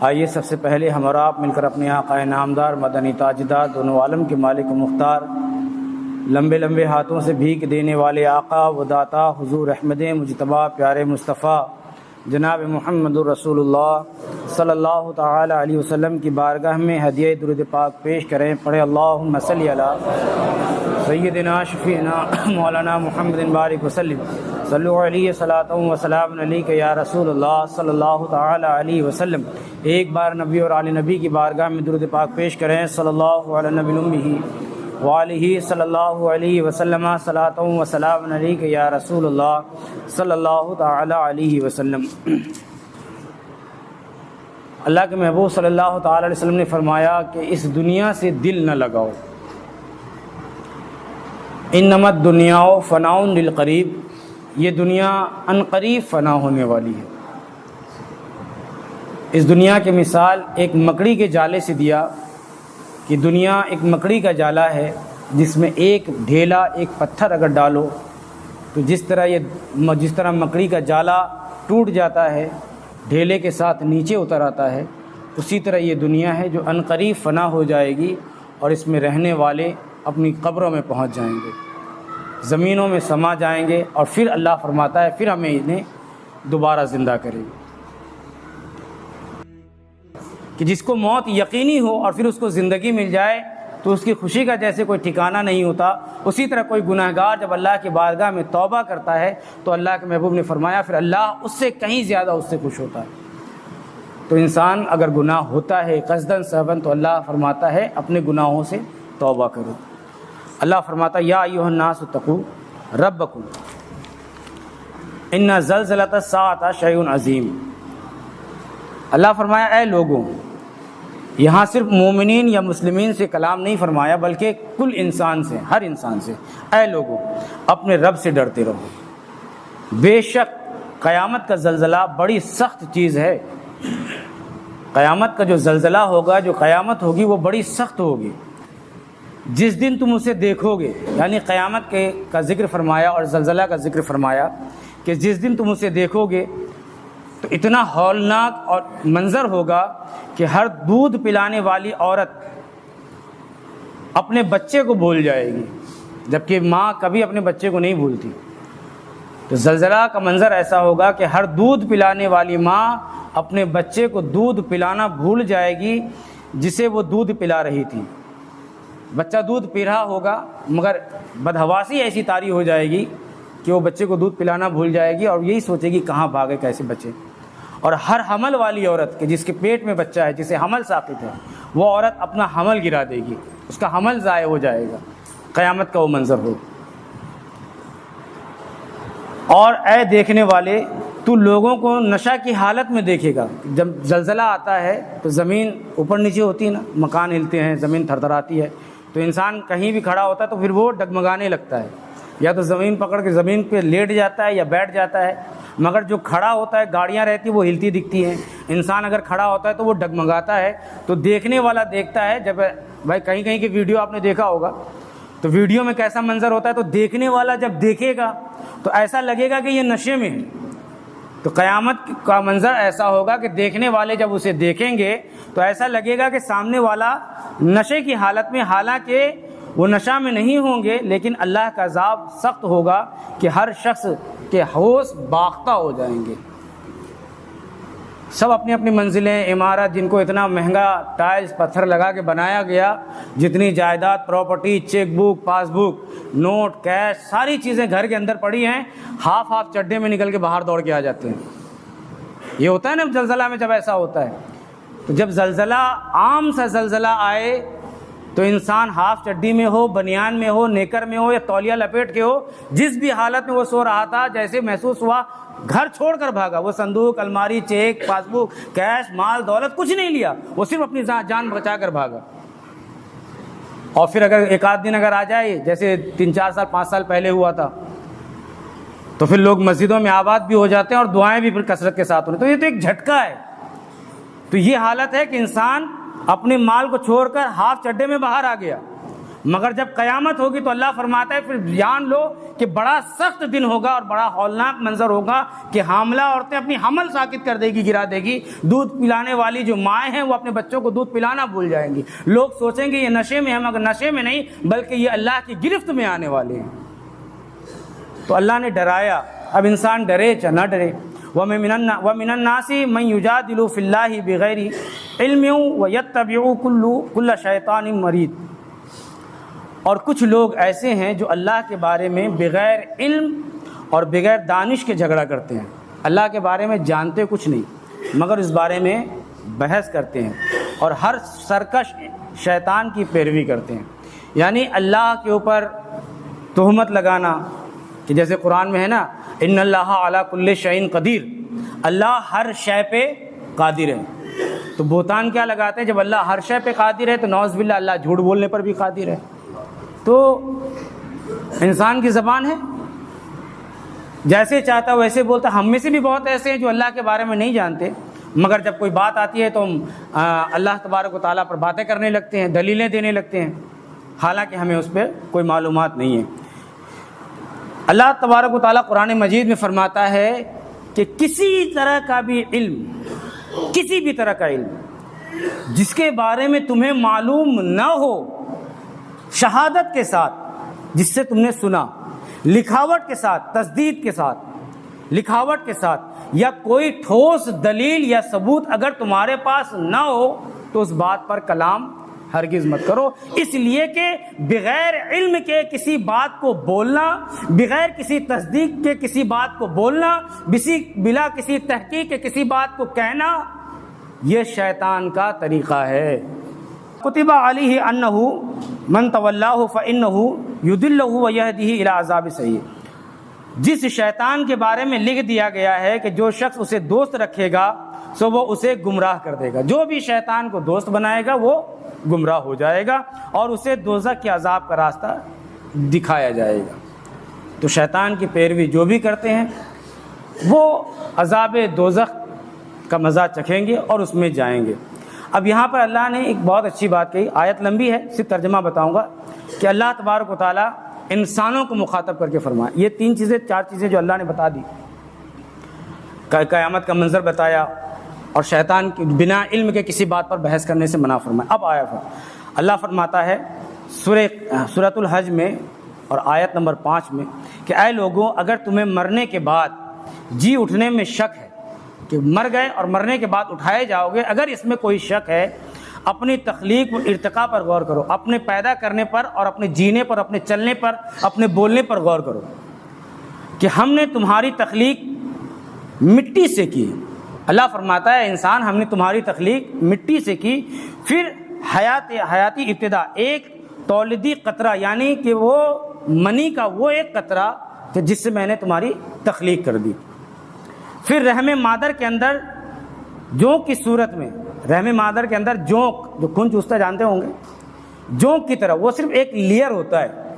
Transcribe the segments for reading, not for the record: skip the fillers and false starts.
آئیے سب سے پہلے ہم اور آپ مل کر اپنے آقا نامدار مدنی تاجدار دونوں عالم کے مالک و مختار لمبے لمبے ہاتھوں سے بھیک دینے والے آقا و داتا حضور احمد مجتبیٰ پیارے مصطفیٰ جناب محمد رسول اللہ صلی اللہ تعالی علیہ وسلم کی بارگاہ میں ہدیہ درود پاک پیش کریں۔ پڑھے اللہم صلی علی سیدنا شفیعنا مولانا محمد بارک وسلم صلو علیہ صلاۃ و سلام علیک یا رسول اللہ صلی اللہ تعالی علیہ وسلم۔ ایک بار نبی اور آل نبی کی بارگاہ میں درود پاک پیش کریں۔ صلی اللہ علی نبی الامہ وآلہ صلی اللہ علیہ وسلم صلاۃ و سلام علیک یا رسول اللہ صلی اللہ تعالی علیہ وسلم۔ اللہ کے محبوب صلی اللہ تعالی علیہ وسلم نے فرمایا کہ اس دنیا سے دل نہ لگاؤ، انما الدنیا فناء للقریب، یہ دنیا عنقریب فنا ہونے والی ہے۔ اس دنیا کی مثال ایک مکڑی کے جالے سے دیا کہ دنیا ایک مکڑی کا جالا ہے جس میں ایک ڈھیلا ایک پتھر اگر ڈالو تو جس طرح مکڑی کا جالا ٹوٹ جاتا ہے، ڈھیلے کے ساتھ نیچے اتر آتا ہے، اسی طرح یہ دنیا ہے جو عنقریب فنا ہو جائے گی اور اس میں رہنے والے اپنی قبروں میں پہنچ جائیں گے، زمینوں میں سما جائیں گے، اور پھر اللہ فرماتا ہے پھر ہمیں انہیں دوبارہ زندہ کرے گی۔ کہ جس کو موت یقینی ہو اور پھر اس کو زندگی مل جائے تو اس کی خوشی کا جیسے کوئی ٹھکانہ نہیں ہوتا، اسی طرح کوئی گناہگار جب اللہ کی بارگاہ میں توبہ کرتا ہے تو اللہ کے محبوب نے فرمایا پھر اللہ اس سے کہیں زیادہ اس سے خوش ہوتا ہے۔ تو انسان اگر گناہ ہوتا ہے قصداً سہواً تو اللہ فرماتا ہے اپنے گناہوں سے توبہ کرو۔ اللہ فرماتا ہے یا ایھا الناس اتقوا ربکم ان زلزلۃ الساعۃ شیء عظیم۔ اللہ فرمایا اے لوگوں، یہاں صرف مومنین یا مسلمین سے کلام نہیں فرمایا بلکہ کل انسان سے، ہر انسان سے، اے لوگوں اپنے رب سے ڈرتے رہو۔ بے شک قیامت کا زلزلہ بڑی سخت چیز ہے۔ قیامت کا جو زلزلہ ہوگا، جو قیامت ہوگی وہ بڑی سخت ہوگی۔ جس دن تم اسے دیکھو گے، یعنی قیامت کا ذکر فرمایا اور زلزلہ کا ذکر فرمایا کہ جس دن تم اسے دیکھو گے تو اتنا ہولناک اور منظر ہوگا کہ ہر دودھ پلانے والی عورت اپنے بچے کو بھول جائے گی، جبکہ ماں کبھی اپنے بچے کو نہیں بھولتی۔ تو زلزلہ کا منظر ایسا ہوگا کہ ہر دودھ پلانے والی ماں اپنے بچے کو دودھ پلانا بھول جائے گی جسے وہ دودھ پلا رہی تھی۔ بچہ دودھ پی رہا ہوگا مگر بدحواسی ایسی طاری ہو جائے گی کہ وہ بچے کو دودھ پلانا بھول جائے گی اور یہی سوچے گی کہاں بھاگے کیسے بچے۔ اور ہر حمل والی عورت کہ جس کے پیٹ میں بچہ ہے، جسے حمل ساقط ہے، وہ عورت اپنا حمل گرا دے گی، اس کا حمل ضائع ہو جائے گا۔ قیامت کا وہ منظر ہو۔ اور اے دیکھنے والے، تو لوگوں کو نشہ کی حالت میں دیکھے گا۔ جب زلزلہ آتا ہے تو زمین اوپر نیچے ہوتی ہے نا، مکان ہلتے ہیں، زمین تھرتھراتی ہے، تو انسان کہیں بھی کھڑا ہوتا ہے تو پھر وہ ڈگمگانے لگتا ہے، یا تو زمین پکڑ کے زمین پہ لیٹ جاتا ہے یا بیٹھ جاتا ہے۔ مگر جو کھڑا ہوتا ہے، گاڑیاں رہتی وہ ہلتی دکھتی ہیں، انسان اگر کھڑا ہوتا ہے تو وہ ڈگمگاتا ہے۔ تو دیکھنے والا دیکھتا ہے، جب بھائی کہیں کہیں کی ویڈیو آپ نے دیکھا ہوگا تو ویڈیو میں کیسا منظر ہوتا ہے، تو دیکھنے والا جب دیکھے گا تو ایسا لگے گا کہ یہ نشے میں ہے۔ تو قیامت کا منظر ایسا ہوگا کہ دیکھنے والے جب اسے دیکھیں گے تو ایسا لگے گا کہ سامنے والا نشے کی حالت میں، حالانکہ وہ نشہ میں نہیں ہوں گے، لیکن اللہ کا عذاب سخت ہوگا کہ ہر شخص کے ہوش باختہ ہو جائیں گے۔ سب اپنی اپنی منزلیں، عمارت، جن کو اتنا مہنگا ٹائلز پتھر لگا کے بنایا گیا، جتنی جائیداد، پراپرٹی، چیک بک، پاس بک، نوٹ، کیش، ساری چیزیں گھر کے اندر پڑی ہیں، ہاف چڈے میں نکل کے باہر دوڑ کے آ جاتے ہیں۔ یہ ہوتا ہے نا زلزلہ میں، جب ایسا ہوتا ہے تو جب زلزلہ، عام سا زلزلہ آئے تو انسان ہاف چڈی میں ہو، بنیان میں ہو، نیکر میں ہو یا تولیہ لپیٹ کے ہو، جس بھی حالت میں وہ سو رہا تھا، جیسے محسوس ہوا گھر چھوڑ کر بھاگا۔ وہ صندوق، الماری، چیک، پاس بک، کیش، مال دولت کچھ نہیں لیا، وہ صرف اپنی جان بچا کر بھاگا۔ اور پھر اگر ایک آدھ دن اگر آ جائے، جیسے 3 4 سال 5 سال پہلے ہوا تھا، تو پھر لوگ مسجدوں میں آباد بھی ہو جاتے ہیں اور دعائیں بھی پھر کثرت کے ساتھ ہونے۔ تو یہ تو ایک جھٹکا ہے۔ تو یہ حالت ہے کہ انسان اپنے مال کو چھوڑ کر ہاف چڈے میں باہر آ گیا، مگر جب قیامت ہوگی تو اللہ فرماتا ہے پھر جان لو کہ بڑا سخت دن ہوگا اور بڑا ہولناک منظر ہوگا کہ حاملہ عورتیں اپنی حمل ساقط کر دے گی، گرا دے گی۔ دودھ پلانے والی جو مائیں ہیں وہ اپنے بچوں کو دودھ پلانا بھول جائیں گی۔ لوگ سوچیں گے یہ نشے میں ہیں، مگر نشے میں نہیں بلکہ یہ اللہ کی گرفت میں آنے والے ہیں۔ تو اللہ نے ڈرایا، اب انسان ڈرے چاہے نہ ڈرے۔ وَمِنَ النَّاسِ مَن يُجَادِلُ فِي اللَّهِ بِغَيْرِ عِلْمٍ وَيَتَّبِعُ كُلَّ شَيْطَانٍ مَرِيدٍ، اور کچھ لوگ ایسے ہیں جو اللہ کے بارے میں بغیر علم اور بغیر دانش کے جھگڑا کرتے ہیں۔ اللہ کے بارے میں جانتے کچھ نہیں مگر اس بارے میں بحث کرتے ہیں اور ہر سرکش شیطان کی پیروی کرتے ہیں۔ یعنی اللہ کے اوپر تہمت لگانا، کہ جیسے قرآن میں ہے نا ان اللہ علی کل شیء قدیر، اللہ ہر شے پہ قادر ہے۔ تو بہتان کیا لگاتے ہیں؟ جب اللہ ہر شے پہ قادر ہے تو نعوذ باللہ اللہ جھوٹ بولنے پر بھی قادر ہے۔ تو انسان کی زبان ہے، جیسے چاہتا ویسے بولتا۔ ہم میں سے بھی بہت ایسے ہیں جو اللہ کے بارے میں نہیں جانتے مگر جب کوئی بات آتی ہے تو ہم اللہ تبارک و تعالیٰ پر باتیں کرنے لگتے ہیں، دلیلیں دینے لگتے ہیں، حالانکہ ہمیں اس پہ کوئی معلومات نہیں ہے۔ اللہ تبارک و تعالیٰ قرآن مجید میں فرماتا ہے کہ کسی طرح کا بھی علم، کسی بھی طرح کا علم جس کے بارے میں تمہیں معلوم نہ ہو، شہادت کے ساتھ جس سے تم نے سنا، لکھاوٹ کے ساتھ، تصدیق کے ساتھ، لکھاوٹ کے ساتھ، یا کوئی ٹھوس دلیل یا ثبوت اگر تمہارے پاس نہ ہو تو اس بات پر کلام ہرگز مت کرو، اس لیے کہ بغیر علم کے کسی بات کو بولنا، بغیر کسی تصدیق کے کسی بات کو بولنا، بلا کسی تحقیق کے کسی بات کو کہنا، یہ شیطان کا طریقہ ہے۔ کتب علیہ انہ من تولاہ فانہ یضلہ ویہدیہ الی عذاب سعیر، جس شیطان کے بارے میں لکھ دیا گیا ہے کہ جو شخص اسے دوست رکھے گا سو وہ اسے گمراہ کر دے گا۔ جو بھی شیطان کو دوست بنائے گا وہ گمراہ ہو جائے گا اور اسے دوزخ کے عذاب کا راستہ دکھایا جائے گا۔ تو شیطان کی پیروی جو بھی کرتے ہیں وہ عذاب دوزخ کا مزہ چکھیں گے اور اس میں جائیں گے۔ اب یہاں پر اللہ نے ایک بہت اچھی بات کہی، آیت لمبی ہے، صرف ترجمہ بتاؤں گا کہ اللہ تبارک و تعالیٰ انسانوں کو مخاطب کر کے فرمایا۔ یہ تین چیزیں، چار چیزیں جو اللہ نے بتا دی، قیامت کا منظر بتایا اور شیطان کی بنا علم کے کسی بات پر بحث کرنے سے منع فرمایا۔ اب آیا اللہ فرماتا ہے سورۃ الحج میں اور آیت نمبر 5 میں کہ اے لوگوں، اگر تمہیں مرنے کے بعد جی اٹھنے میں شک ہے کہ مر گئے اور مرنے کے بعد اٹھائے جاؤ گے، اگر اس میں کوئی شک ہے، اپنی تخلیق و ارتقاء پر غور کرو، اپنے پیدا کرنے پر اور اپنے جینے پر، اپنے چلنے پر، اپنے بولنے پر غور کرو کہ ہم نے تمہاری تخلیق مٹی سے کی۔ اللہ فرماتا ہے انسان، ہم نے تمہاری تخلیق مٹی سے کی، پھر حیاتی ابتدا، ایک تولیدی قطرہ، یعنی کہ وہ منی کا وہ ایک قطرہ کہ جس سے میں نے تمہاری تخلیق کر دی، پھر رحم مادر کے اندر جونک کی صورت میں، رحم مادر کے اندر جونک، جو خون چوستا جانتے ہوں گے، جونک کی طرح، وہ صرف ایک لیئر ہوتا ہے۔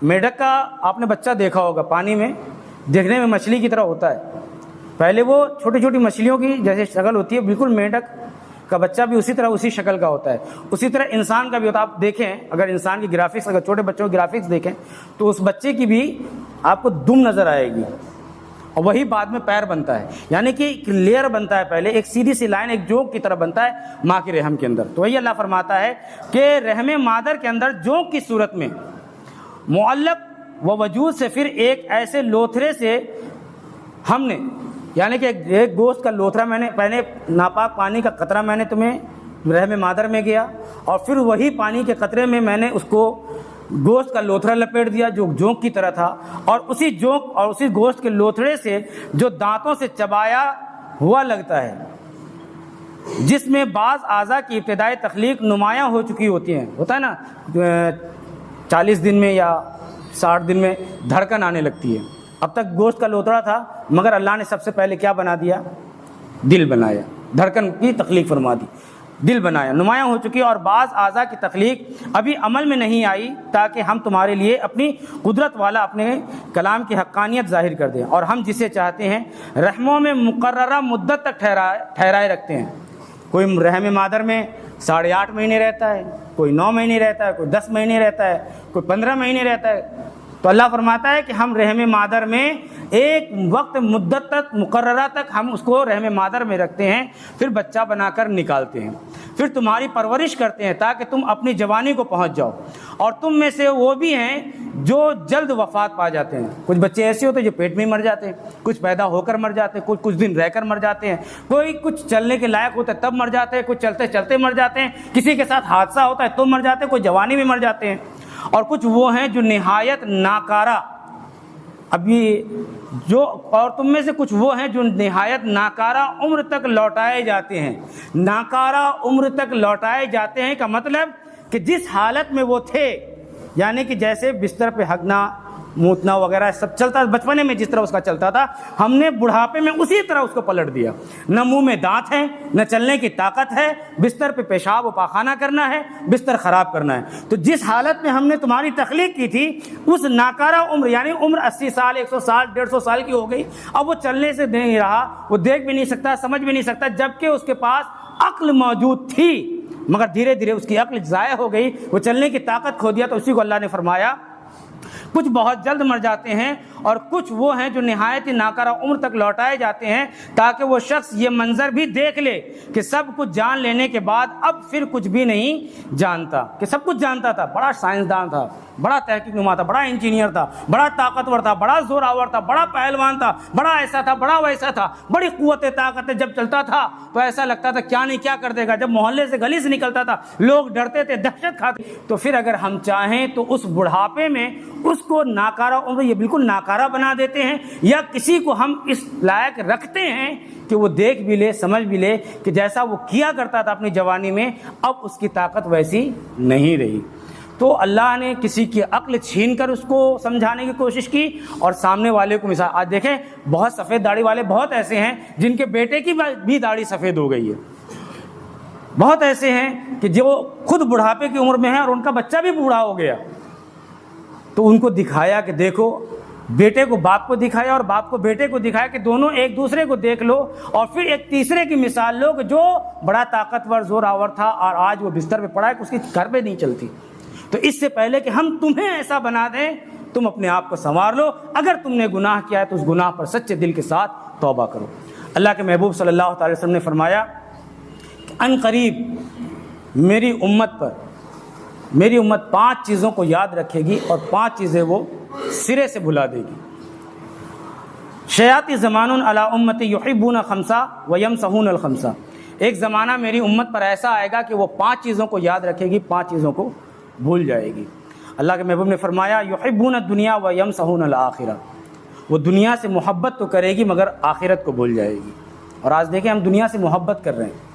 میڈک کا آپ نے بچہ دیکھا ہوگا پانی میں، دیکھنے میں مچھلی کی طرح ہوتا ہے، پہلے وہ چھوٹی چھوٹی مچھلیوں کی جیسے شکل ہوتی ہے، بالکل میڈک کا بچہ بھی اسی طرح اسی شکل کا ہوتا ہے۔ اسی طرح انسان کا بھی ہوتا ہے۔ آپ دیکھیں اگر انسان کی گرافکس، اگر چھوٹے بچوں کی گرافکس دیکھیں تو اس بچے کی بھی آپ کو دم نظر آئے گی اور وہی بعد میں پیر بنتا ہے، یعنی کہ ایک لیئر بنتا ہے، پہلے ایک سیدھی سی لائن ایک جوک کی طرح بنتا ہے ماں کے رحم کے اندر۔ تو وہی اللہ فرماتا ہے کہ رحم مادر کے اندر جوک کی صورت میں معلق و وجود سے پھر ایک ایسے لوتھرے سے ہم نے، یعنی کہ ایک گوشت کا لوتھرا، میں نے پہلے ناپاک پانی کا قطرہ میں نے تمہیں رحم مادر میں گیا اور پھر وہی پانی کے قطرے میں نے اس کو گوشت کا لوتھرا لپیٹ دیا جو جونک کی طرح تھا، اور اسی جونک اور اسی گوشت کے لوتھڑے سے جو دانتوں سے چبایا ہوا لگتا ہے، جس میں بعض اعضاء کی ابتدائی تخلیق نمایاں ہو چکی ہوتی ہیں، ہوتا ہے نا 40 دن میں یا 60 دن میں دھڑکن آنے لگتی ہے۔ اب تک گوشت کا لوتھڑا تھا مگر اللہ نے سب سے پہلے کیا بنا دیا؟ دل بنایا، دھڑکن کی تخلیق فرما دی، دل بنایا، نمایاں ہو چکی، اور بعض اعضاء کی تخلیق ابھی عمل میں نہیں آئی تاکہ ہم تمہارے لیے اپنی قدرت والا اپنے کلام کی حقانیت ظاہر کر دیں، اور ہم جسے چاہتے ہیں رحموں میں مقررہ مدت تک ٹھہرائے رکھتے ہیں۔ کوئی رحم مادر میں 8.5 مہینے رہتا ہے، کوئی 9 مہینے رہتا ہے، کوئی 10 مہینے رہتا ہے، کوئی 15 مہینے رہتا ہے۔ تو اللہ فرماتا ہے کہ ہم رحم مادر میں ایک وقت مدت تک مقررہ تک ہم اس کو رحم مادر میں رکھتے ہیں، پھر بچہ بنا کر نکالتے ہیں، پھر تمہاری پرورش کرتے ہیں تاکہ تم اپنی جوانی کو پہنچ جاؤ۔ اور تم میں سے وہ بھی ہیں جو جلد وفات پا جاتے ہیں، کچھ بچے ایسے ہوتے ہیں جو پیٹ میں ہی مر جاتے ہیں، کچھ پیدا ہو کر مر جاتے ہیں، کچھ دن رہ کر مر جاتے ہیں، کوئی کچھ چلنے کے لائق ہوتا ہے تب مر جاتے ہیں، کچھ چلتے چلتے مر جاتے ہیں، کسی کے ساتھ حادثہ ہوتا ہے تو مر جاتے ہیں، کوئی جوانی میں مر جاتے ہیں، اور کچھ وہ ہیں جو نہایت ناکارہ اور تم میں سے کچھ وہ ہیں جو نہایت ناکارہ عمر تک لوٹائے جاتے ہیں۔ ناکارہ عمر تک لوٹائے جاتے ہیں کا مطلب کہ جس حالت میں وہ تھے، یعنی کہ جیسے بستر پہ ہگنا موتنا وغیرہ سب چلتا، بچپنے میں جس طرح اس کا چلتا تھا، ہم نے بڑھاپے میں اسی طرح اس کو پلٹ دیا۔ نہ منہ میں دانت ہیں، نہ چلنے کی طاقت ہے، بستر پہ پیشاب و پاخانہ کرنا ہے، بستر خراب کرنا ہے۔ تو جس حالت میں ہم نے تمہاری تخلیق کی تھی، اس ناکارہ عمر یعنی عمر 80 سال 100 سال 150 سال کی ہو گئی، اب وہ چلنے سے نہیں رہا، وہ دیکھ بھی نہیں سکتا، سمجھ بھی نہیں سکتا، جبکہ اس کے پاس عقل موجود تھی، مگر دھیرے دھیرے اس کی عقل ضائع ہو گئی، وہ چلنے کی طاقت کھو دیا۔ تو اسی کو اللہ نے فرمایا کچھ بہت جلد مر جاتے ہیں اور کچھ وہ ہیں جو نہایت ہی ناکارہ عمر تک لوٹائے جاتے ہیں، تاکہ وہ شخص یہ منظر بھی دیکھ لے کہ سب کچھ جان لینے کے بعد اب پھر کچھ بھی نہیں جانتا، کہ سب کچھ جانتا تھا، بڑا سائنسدان تھا، بڑا تحقیق نما تھا، بڑا انجینئر تھا، بڑا طاقتور تھا، بڑا زور آور تھا، بڑا پہلوان تھا، بڑا ایسا تھا، بڑا ویسا تھا، بڑی قوت طاقت ہے، جب چلتا تھا تو ایسا لگتا تھا کیا نہیں کیا کر دے گا، جب محلے سے گلی سے نکلتا تھا لوگ ڈرتے تھے، دہشت کھاتے۔ تو پھر اگر ہم چاہیں تو اس بڑھاپے میں اس کو ناکارہ عمر یہ بالکل ناکارہ بنا دیتے ہیں، یا کسی کو ہم اس لائق رکھتے ہیں کہ وہ دیکھ بھی لے، سمجھ بھی لے کہ جیسا وہ کیا کرتا تھا اپنی جوانی میں، اب اس کی طاقت ویسی نہیں رہی۔ تو اللہ نے کسی کی عقل چھین کر اس کو سمجھانے کی کوشش کی، اور سامنے والے کو مثال آج دیکھیں، بہت سفید داڑھی والے بہت ایسے ہیں جن کے بیٹے کی بھی داڑھی سفید ہو گئی ہے، بہت ایسے ہیں کہ جو خود بڑھاپے کی عمر میں ہیں اور ان کا بچہ بھی بوڑھا ہو گیا، تو ان کو دکھایا کہ دیکھو، بیٹے کو باپ کو دکھایا اور باپ کو بیٹے کو دکھایا کہ دونوں ایک دوسرے کو دیکھ لو، اور پھر ایک تیسرے کی مثال لو کہ جو بڑا طاقتور زور آور تھا اور آج وہ بستر پہ پڑا ہے کہ اس کی گھر پہ نہیں چلتی۔ تو اس سے پہلے کہ ہم تمہیں ایسا بنا دیں، تم اپنے آپ کو سنوار لو، اگر تم نے گناہ کیا ہے تو اس گناہ پر سچے دل کے ساتھ توبہ کرو۔ اللہ کے محبوب صلی اللہ تعالی وسلم نے فرمایا کہ ان قریب میری امت 5 چیزوں کو یاد رکھے گی اور 5 چیزیں وہ سرے سے بھلا دے گی۔ شیاتی زمان علی امتی یحبون خمسہ ویمسحون الخمسہ، ایک زمانہ میری امت پر ایسا آئے گا کہ وہ 5 چیزوں کو یاد رکھے گی، 5 چیزوں کو بھول جائے گی۔ اللہ کے محبوب نے فرمایا یحبون الدنیا ویمسحون الآخرہ، وہ دنیا سے محبت تو کرے گی مگر آخرت کو بھول جائے گی۔ اور آج دیکھیں ہم دنیا سے محبت کر رہے ہیں،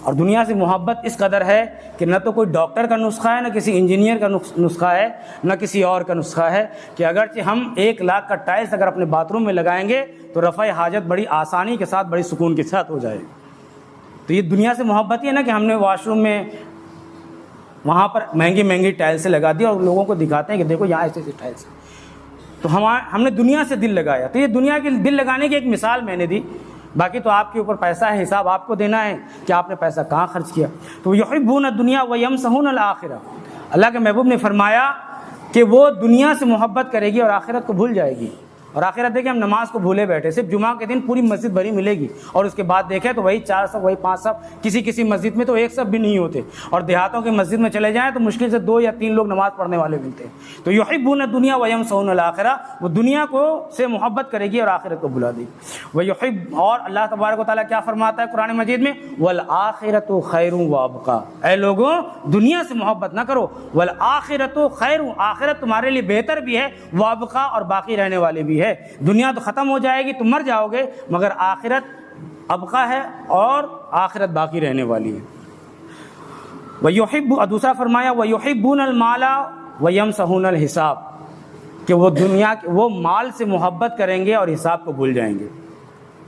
اور دنیا سے محبت اس قدر ہے کہ نہ تو کوئی ڈاکٹر کا نسخہ ہے، نہ کسی انجینئر کا نسخہ ہے، نہ کسی اور کا نسخہ ہے، کہ اگرچہ ہم 1 لاکھ کا ٹائلس اگر اپنے باتھ روم میں لگائیں گے تو رفع حاجت بڑی آسانی کے ساتھ، بڑی سکون کے ساتھ ہو جائے۔ تو یہ دنیا سے محبت ہی ہے نا کہ ہم نے واش روم میں وہاں پر مہنگی ٹائلسیں لگا دی اور لوگوں کو دکھاتے ہیں کہ دیکھو یہاں ایسے ٹائلس، تو ہم نے دنیا سے دل لگایا۔ تو یہ دنیا کے دل لگانے کی ایک مثال میں نے دی، باقی تو آپ کے اوپر پیسہ ہے، حساب آپ کو دینا ہے کہ آپ نے پیسہ کہاں خرچ کیا۔ تو یحبون الدنیا ویمسحون الآخرہ، اللہ کے محبوب نے فرمایا کہ وہ دنیا سے محبت کرے گی اور آخرت کو بھول جائے گی۔ اور آخرت دیکھیں ہم نماز کو بھولے بیٹھے، صرف جمعہ کے دن پوری مسجد بھری ملے گی، اور اس کے بعد دیکھیں تو وہی 4 صف، وہی 5 صف، کسی مسجد میں تو 1 صف بھی نہیں ہوتے، اور دیہاتوں کی مسجد میں چلے جائیں تو مشکل سے 2 یا 3 لوگ نماز پڑھنے والے ملتے ہیں۔ تو یحبون الدنیا ویمسحون الآخرہ، وہ دنیا کو سے محبت کرے گی اور آخرت کو بھلا دے گی۔ اور اللہ تبارک و تعالیٰ کیا فرماتا ہے قرآن مجید میں، والآخرۃ خیر وابقیٰ، اے لوگوں دنیا سے محبت نہ کرو، والآخرۃ خیر، آخرت تمہارے لیے بہتر بھی ہے، وابقیٰ اور باقی رہنے والی بھی ہے۔ دنیا تو ختم ہو جائے گی، تم مر جاؤ گے، مگر آخرت ابقا ہے اور آخرت باقی رہنے والی ہے۔ وَيُحِبُّ، دوسرا فرمایا وَيُحِبُّونَ الْمَالَ وَيَمْسَحُونَ الْحِسَابَ، کہ وہ مال سے محبت کریں گے اور حساب کو بھول جائیں گے۔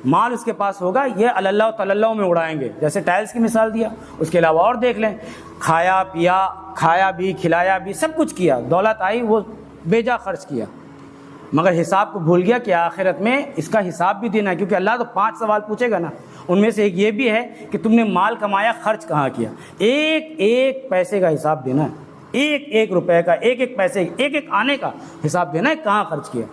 مال اس کے پاس ہوگا، یہ اللہ تعالیٰ میں اڑائیں گے، جیسے ٹائلس کی مثال دیا، اس کے علاوہ اور دیکھ لیں، کھایا بھی کھلایا بھی سب کچھ کیا، دولت آئی وہ بیجا خرچ کیا، مگر حساب کو بھول گیا کہ آخرت میں اس کا حساب بھی دینا ہے، کیونکہ اللہ تو 5 سوال پوچھے گا نا، ان میں سے ایک یہ بھی ہے کہ تم نے مال کمایا، خرچ کہاں کیا. ایک ایک پیسے کا حساب دینا ہے، ایک ایک روپے کا، ایک ایک پیسے، ایک ایک آنے کا حساب دینا ہے کہاں خرچ کیا.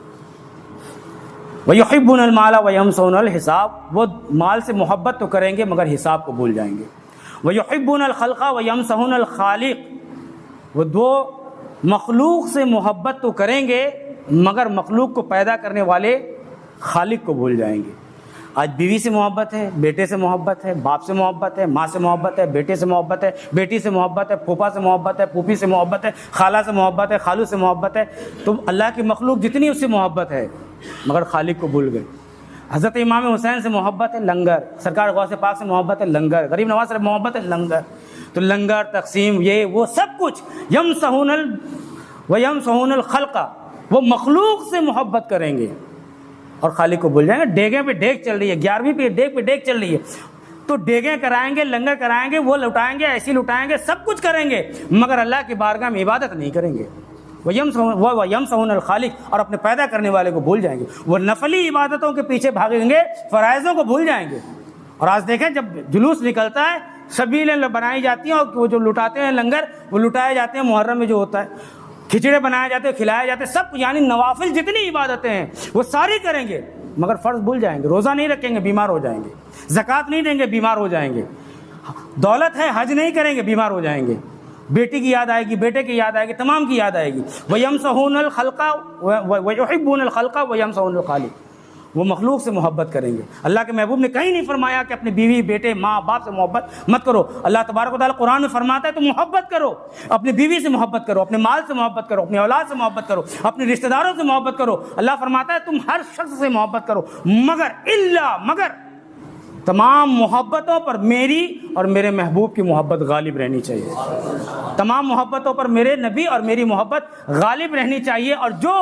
وَيُحِبُّونَ الْمَالَ وَيَنْسَوْنَ الْحِسَابَ، وہ مال سے محبت تو کریں گے مگر حساب کو بھول جائیں گے. وَيُحِبُّونَ الْخَلْقَ وَيَنْسَوْنَ الْخَالِقَ، وہ دو مخلوق سے محبت تو کریں گے مگر مخلوق کو پیدا کرنے والے خالق کو بھول جائیں گے. آج بیوی سے محبت ہے، بیٹے سے محبت ہے، باپ سے محبت ہے، ماں سے محبت ہے، بیٹے سے محبت ہے، بیٹی سے محبت ہے، پھوپھا سے محبت ہے، پھوپھی سے محبت ہے، خالہ سے محبت ہے، خالو سے محبت ہے. تو اللہ کی مخلوق جتنی اس سے محبت ہے مگر خالق کو بھول گئے. حضرت امام حسین سے محبت ہے، لنگر. سرکار غوث پاک سے محبت ہے، لنگر. غریب نواز سے محبت ہے، لنگر. تو لنگر تقسیم یہ وہ سب کچھ یمسحون الخلق، وہ مخلوق سے محبت کریں گے اور خالق کو بھول جائیں گے. ڈیگیں پہ ڈیگ چل رہی ہے، 11ویں پہ ڈیگ پہ ڈیگ چل رہی ہے، تو ڈیگیں کرائیں گے، لنگر کرائیں گے، وہ لٹائیں گے، ایسی لٹائیں گے، سب کچھ کریں گے مگر اللہ کی بارگاہ میں عبادت نہیں کریں گے. وَيَمْسَحُونَ الْخَالِقَ، اور اپنے پیدا کرنے والے کو بھول جائیں گے. وہ نفلی عبادتوں کے پیچھے بھاگیں گے، فرائضوں کو بھول جائیں گے. اور آج دیکھیں جب جلوس نکلتا ہے، سبیلیں بنائی جاتی ہیں اور وہ جو لٹاتے ہیں لنگر وہ لٹائے جاتے ہیں. محرم میں جو ہوتا ہے کھچڑے بنائے جاتے ہیں، کھلائے جاتے ہیں، سب یعنی نوافل جتنی عبادتیں ہیں وہ ساری کریں گے مگر فرض بھول جائیں گے. روزہ نہیں رکھیں گے، بیمار ہو جائیں گے. زکوٰۃ نہیں دیں گے، بیمار ہو جائیں گے. دولت ہے، حج نہیں کریں گے، بیمار ہو جائیں گے. بیٹی کی یاد آئے گی، بیٹے کی یاد آئے گی، تمام کی یاد آئے گی. وَيَمْسَحُونَ الْخَلْقَ وَيُحِبُّونَ الْخَلْقَ وَيَمْسَحُونَ الْخَالِقَ، وہ مخلوق سے محبت کریں گے. اللہ کے محبوب نے کہیں نہیں فرمایا کہ اپنے بیوی، بیٹے، ماں باپ سے محبت مت کرو. اللہ تبارک و تعالیٰ قرآن میں فرماتا ہے تو محبت کرو، اپنی بیوی سے محبت کرو، اپنے مال سے محبت کرو، اپنی اولاد سے محبت کرو، اپنے رشتہ داروں سے محبت کرو. اللہ فرماتا ہے تم ہر شخص سے محبت کرو مگر تمام محبتوں پر میری اور میرے محبوب کی محبت غالب رہنی چاہیے. تمام محبتوں پر میرے نبی اور میری محبت غالب رہنی چاہیے. اور جو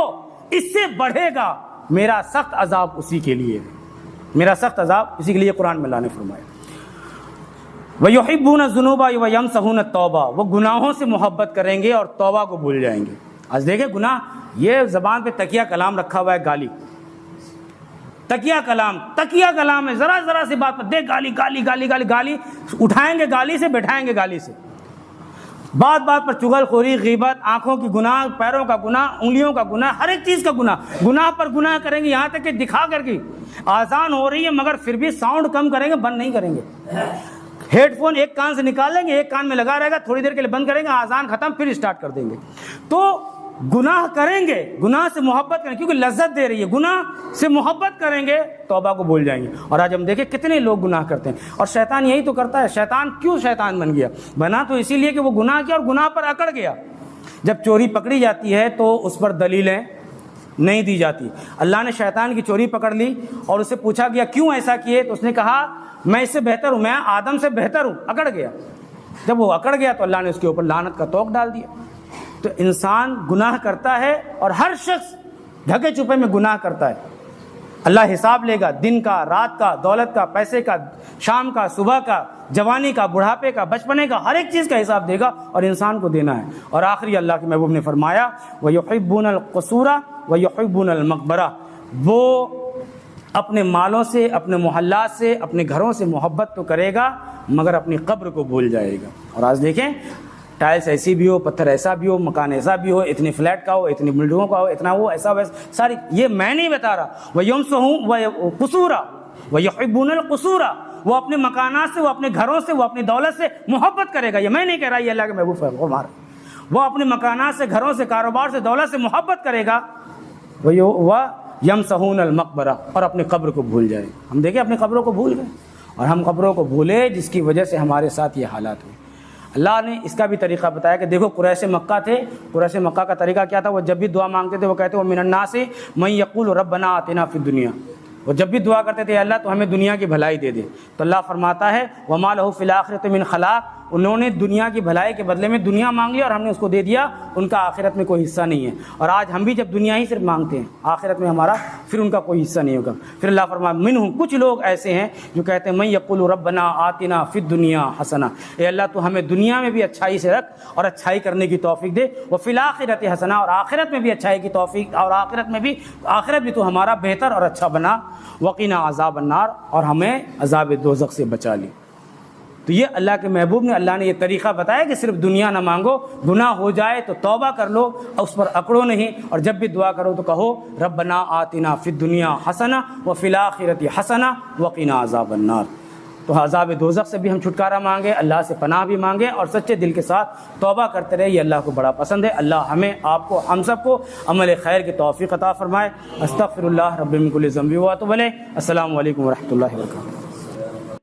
اس سے بڑھے گا میرا سخت عذاب اسی کے لیے، میرا سخت عذاب اسی کے لیے قرآن میں اللہ نے فرمایا. وَيُحِبُّونَ الذُّنُوبَ وَيَمْسَحُونَ التَّوْبَةَ، وہ گناہوں سے محبت کریں گے اور توبہ کو بھول جائیں گے. آج دیکھیں گناہ، یہ زبان پہ تکیہ کلام رکھا ہوا ہے، گالی. تکیہ کلام ہے، ذرا سی بات پر دیکھ گالی اٹھائیں گے، گالی سے بٹھائیں گے، گالی سے. بات پر چغل خوری، غیبت، آنکھوں کی گناہ، پیروں کا گناہ، انگلیوں کا گناہ، ہر ایک چیز کا گناہ پر گناہ کریں گے. یہاں تک کہ دکھا کر کے آزان ہو رہی ہے مگر پھر بھی ساؤنڈ کم کریں گے، بند نہیں کریں گے. ہیڈ فون ایک کان سے نکال لیں گے، ایک کان میں لگا رہے گا، تھوڑی دیر کے لیے بند کریں گے، آزان ختم، پھر اسٹارٹ کر دیں گے. تو گناہ کریں گے، گناہ سے محبت کریں کیونکہ لذت دے رہی ہے. گناہ سے محبت کریں گے، توبہ کو بھول جائیں گے. اور آج ہم دیکھیں کتنے لوگ گناہ کرتے ہیں اور شیطان یہی تو کرتا ہے. شیطان کیوں شیطان بن گیا؟ بنا تو اسی لیے کہ وہ گناہ کیا اور گناہ پر اکڑ گیا. جب چوری پکڑی جاتی ہے تو اس پر دلیلیں نہیں دی جاتی. اللہ نے شیطان کی چوری پکڑ لی اور اس سے پوچھا گیا کیوں ایسا کیے، تو اس نے کہا میں اس سے بہتر ہوں، میں آدم سے بہتر ہوں. اکڑ گیا. جب وہ اکڑ گیا تو اللہ نے اس کے اوپر لعنت کا طوق ڈال دیا. تو انسان گناہ کرتا ہے اور ہر شخص ڈھکے چھپے میں گناہ کرتا ہے. اللہ حساب لے گا، دن کا، رات کا، دولت کا، پیسے کا، شام کا، صبح کا، جوانی کا، بڑھاپے کا، بچپنے کا، ہر ایک چیز کا حساب دے گا اور انسان کو دینا ہے. اور آخری اللہ کے محبوب نے فرمایا وَيُحِبُّونَ الْقُصُورَ وَيُحِبُّونَ الْمَقْبَرَةَ، وہ اپنے مالوں سے، اپنے محلات سے، اپنے گھروں سے محبت تو کرے گا مگر اپنی قبر کو بھول جائے گا. اور آج دیکھیں ٹائلس ایسی بھی ہو، پتھر ایسا بھی ہو، مکان ایسا بھی ہو، اتنے فلیٹ کا ہو، اتنی بلڈنگوں کا ہو، اتنا وہ ایسا ویسا، ساری یہ میں نہیں بتا رہا. وَيَمْسَحُونَ قُصُورًا وَيُحِبُّونَ الْقُصُورَ، وہ اپنے مکانات سے، وہ اپنے گھروں سے، وہ اپنی دولت سے محبت کرے گا. یہ میں نہیں کہہ رہا، یہ اللہ کے محبوب فرما رہے. وہ اپنے مکانات سے، گھروں سے، کاروبار سے، دولت سے محبت کرے گا. وَيَمْسَحُونَ الْمَقْبَرَةَ، اور اپنی قبر کو بھول جائے. ہم دیکھیں اپنی قبروں کو بھول گئے اور ہم قبروں کو بھولے جس کی وجہ سے ہمارے ساتھ یہ حالات ہوئے. اللہ نے اس کا بھی طریقہ بتایا کہ دیکھو قریش مکہ تھے. قریش مکہ کا طریقہ کیا تھا؟ وہ جب بھی دعا مانگتے تھے وہ کہتے وہ من الناس من یقول ربنا آتنا فی الدنیا، وہ جب بھی دعا کرتے تھے اللہ تو ہمیں دنیا کی بھلائی دے دے. تو اللہ فرماتا ہے وما لہ فی الآخرۃ من خلاق، انہوں نے دنیا کی بھلائی کے بدلے میں دنیا مانگ لی اور ہم نے اس کو دے دیا، ان کا آخرت میں کوئی حصہ نہیں ہے. اور آج ہم بھی جب دنیا ہی صرف مانگتے ہیں، آخرت میں ہمارا پھر ان کا کوئی حصہ نہیں ہوگا. پھر اللہ فرمایا منہم، کچھ لوگ ایسے ہیں جو کہتے ہیں من یقول ربنا آتنا فی الدنیا حسنہ، اے اللہ تو ہمیں دنیا میں بھی اچھائی سے رکھ اور اچھائی کرنے کی توفیق دے، وفی الآخرۃ حسنہ، اور آخرت میں بھی اچھائی کی توفیق، اور آخرت بھی تو ہمارا بہتر اور اچھا بنا وقنا عذاب النار، اور ہمیں عذاب دوزخ سے بچا لی۔ تو یہ اللہ کے محبوب نے، اللہ نے یہ طریقہ بتایا کہ صرف دنیا نہ مانگو، گناہ ہو جائے تو توبہ کر لو اور اس پر اکڑو نہیں، اور جب بھی دعا کرو تو کہو ربنا آتنا فی الدنیا حسنہ وفی الآخرۃ حسنہ وقنا عذاب النار۔ تو عذاب دوزخ سے بھی ہم چھٹکارا مانگے، اللہ سے پناہ بھی مانگے، اور سچے دل کے ساتھ توبہ کرتے رہے، یہ اللہ کو بڑا پسند ہے۔ اللہ ہمیں، آپ کو، ہم سب کو عمل خیر کی توفیق عطا فرمائے۔ استغفر اللہ رب من کل ذنب واتوب الیہ۔ السلام علیکم ورحمۃ اللہ وبرکاتہ۔